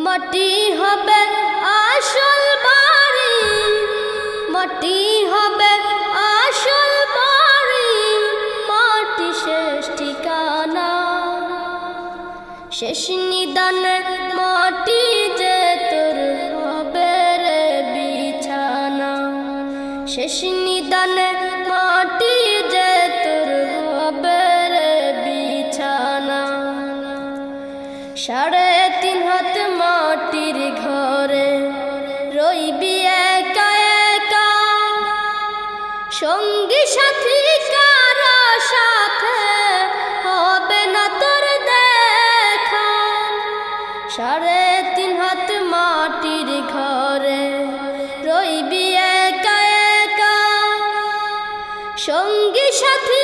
মাটি হবে আসল বাড়ি, মাটি হবে আসল বাড়ি, মাটি শেষ ঠিকানা। শেষ নিদানে মাটি যে তোর হবে রে বিছানা, শেষ নিদানে মাটি যে তোর হবে রে বিছানা। 3.5 হাত মাটির ঘরে রইবি একা একা, সঙ্গী সাথী কারো সাথে হবে না তোর দেখা। 3.5 হাত মাটির ঘরে রইবি একা একা, সঙ্গী সাথী